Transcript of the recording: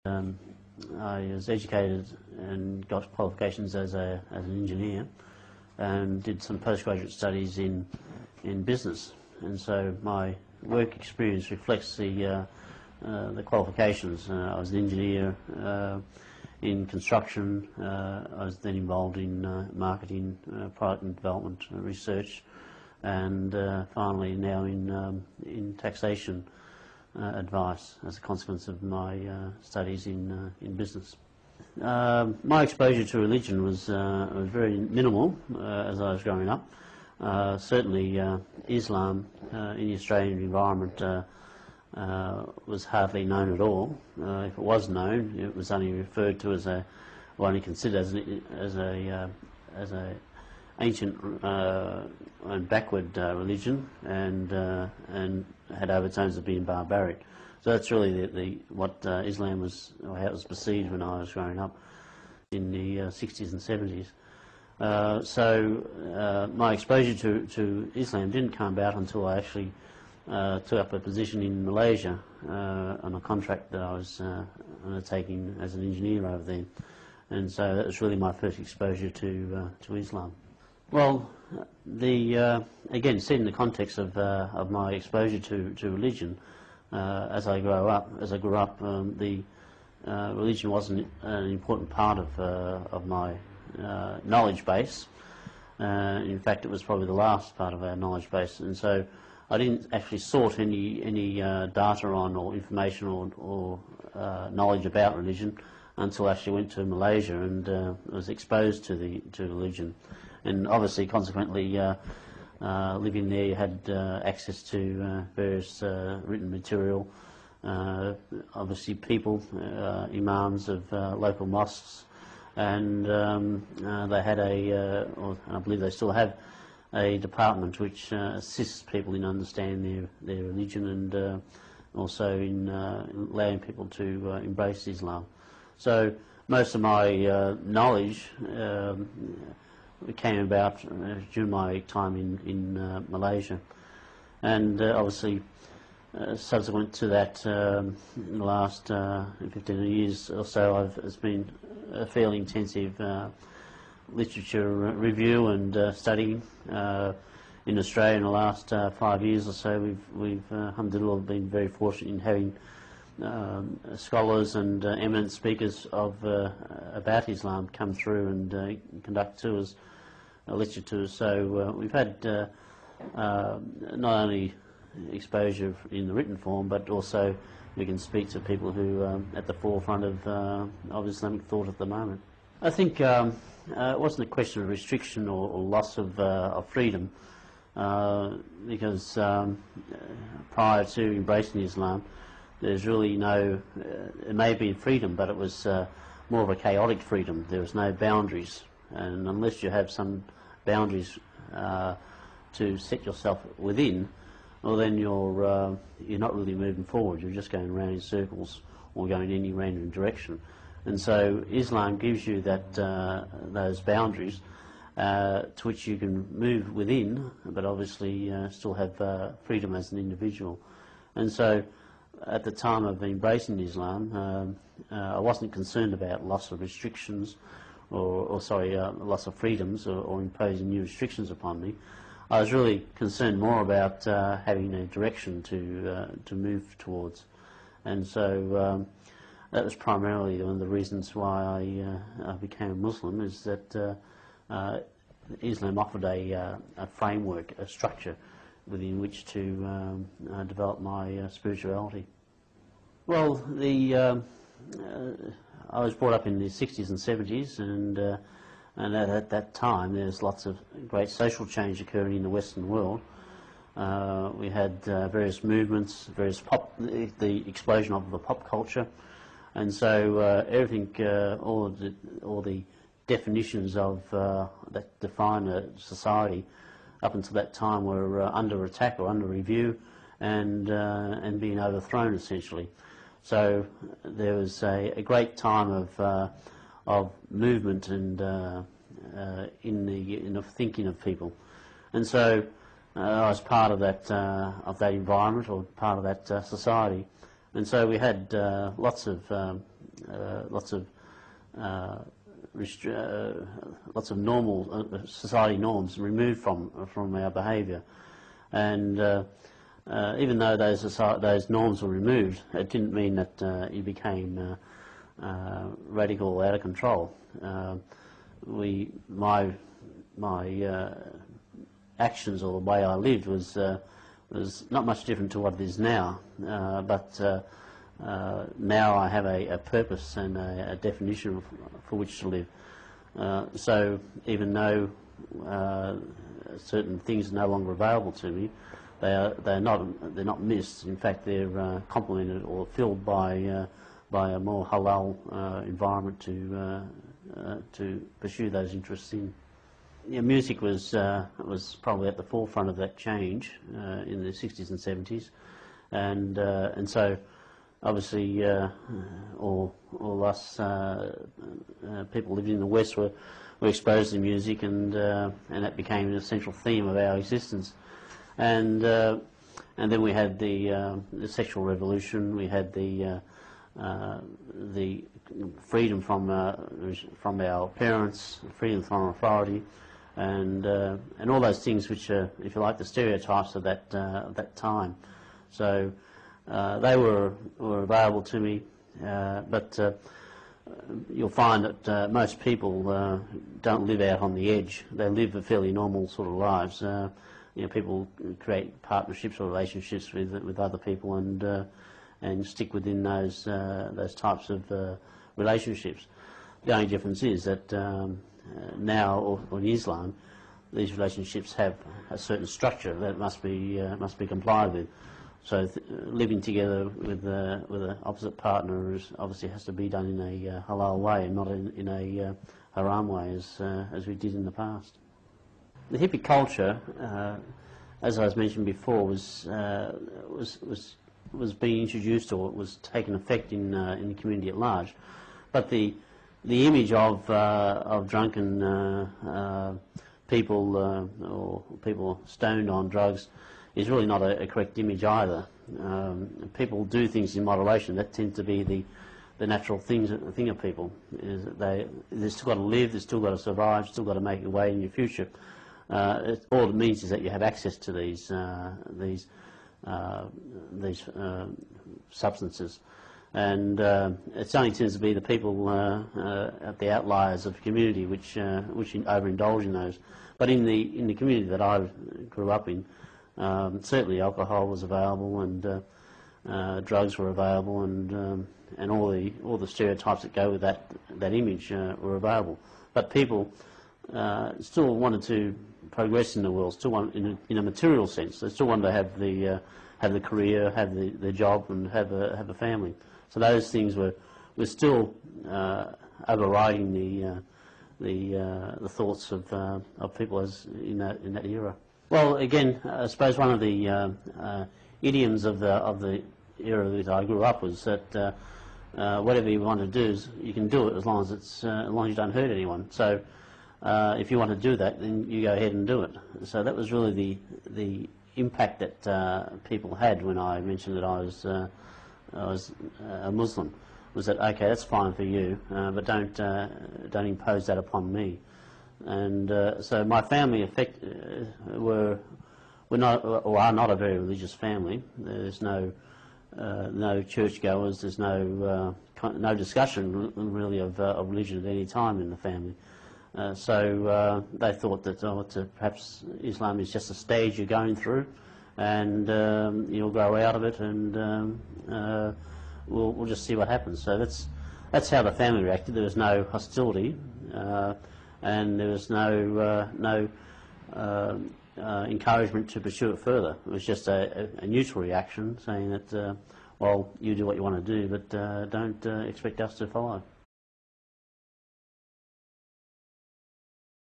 Um, I was educated and got qualifications as an engineer, and did some postgraduate studies in business. And so my work experience reflects the qualifications. I was an engineer in construction. I was then involved in marketing, product and development, research, and finally now in taxation advice as a consequence of my studies in business. My exposure to religion was very minimal as I was growing up. Certainly Islam in the Australian environment was hardly known at all. If it was known, it was only referred to as only considered as a ancient and backward religion, and had overtones of being barbaric. So that's really what Islam was, or how it was perceived when I was growing up in the 60s and 70s. So my exposure to Islam didn't come about until I actually took up a position in Malaysia on a contract that I was undertaking as an engineer over there. And so that was really my first exposure to Islam. Well, again, seen in the context of my exposure to religion, as I grew up, the religion wasn't an important part of my knowledge base. In fact, it was probably the last part of our knowledge base, and so I didn't actually sought any data on or information or knowledge about religion until I actually went to Malaysia and was exposed to religion. And obviously, consequently, living there, you had access to various written material. Obviously, people, imams of local mosques, and they had or I believe they still have, a department which assists people in understanding their religion and also in allowing people to embrace Islam. So most of my knowledge came about during my time in Malaysia, and obviously subsequent to that, in the last 15 years or so, it's been a fairly intensive literature review and studying. In Australia in the last 5 years or so, we've alhamdulillah been very fortunate in having scholars and eminent speakers about Islam come through and conduct tours, lecture tours. So we've had not only exposure in the written form, but also we can speak to people who are at the forefront of Islamic thought at the moment. I think it wasn't a question of restriction or loss of freedom, because prior to embracing Islam, there's really it may be freedom, but it was more of a chaotic freedom. There was no boundaries, and unless you have some boundaries to set yourself within, well, then you're not really moving forward. You're just going around in circles or going in any random direction. And so Islam gives you those boundaries to which you can move within, but obviously still have freedom as an individual. And so at the time of embracing Islam, I wasn't concerned about loss of restrictions loss of freedoms or imposing new restrictions upon me. I was really concerned more about having a direction to move towards. And so that was primarily one of the reasons why I became a Muslim, is that Islam offered a framework, a structure within which to develop my spirituality. Well, I was brought up in the 60s and 70s, and at that time there's lots of great social change occurring in the Western world. We had various movements, the explosion of the pop culture, and so everything, all the definitions of that define a society up until that time were under attack or under review, and being overthrown essentially. So there was a great time of movement and in the thinking of people, and so I was part of that environment, or part of that society. And so we had lots of lots of lots of normal society norms removed from our behaviour, and even though those norms were removed, it didn't mean that you became radical, out of control. My actions or the way I lived was not much different to what it is now, but now I have a purpose and a definition for which to live. So even though certain things are no longer available to me, they're not missed. In fact, they're complemented or filled by a more halal environment to pursue those interests in. Yeah, music was probably at the forefront of that change in the 60s and 70s, and so obviously all us people living in the West were exposed to music, and that became an essential theme of our existence. And then we had the sexual revolution. We had the freedom from our parents, freedom from authority, and all those things which are, if you like, the stereotypes of that time. So they were available to me, but you'll find that most people don't live out on the edge. They live a fairly normal sort of lives. People create partnerships or relationships with other people and stick within those types of relationships. The only difference is that now, or in Islam, these relationships have a certain structure that must be complied with. So living together with an opposite partner obviously has to be done in a halal way and not in a haram way as we did in the past. The hippie culture, as I was mentioned before, was being introduced, or was taking effect in the community at large, but the image of drunken people or people stoned on drugs is really not a correct image either. People do things in moderation. That tends to be the natural thing of people. Is that they've still got to live, they've still got to survive, still got to make a way in your future. All it means is that you have access to these substances, and it only tends to be the people at the outliers of the community which overindulge in those. But in the community that I grew up in, certainly alcohol was available, and drugs were available, and all the stereotypes that go with that image were available. But people still wanted to progress in the world, still want in a material sense. They still wanted to have the career, have the job, and have a family. So those things were still overriding the thoughts of people as in that era. Well, again, I suppose one of the idioms of the era that I grew up was that whatever you want to do, you can do it as long as you don't hurt anyone. So if you want to do that, then you go ahead and do it. So that was really the impact that people had when I mentioned that I was a Muslim. Was that okay? That's fine for you, but don't impose that upon me. And so my family were not, or are not, a very religious family. There's no churchgoers. There's no discussion really of religion at any time in the family. So they thought that perhaps Islam is just a stage you're going through, and you'll grow out of it, and we'll just see what happens. So that's how the family reacted. There was no hostility, and there was no encouragement to pursue it further. It was just a neutral reaction, saying that, well, you do what you want to do, but don't expect us to follow.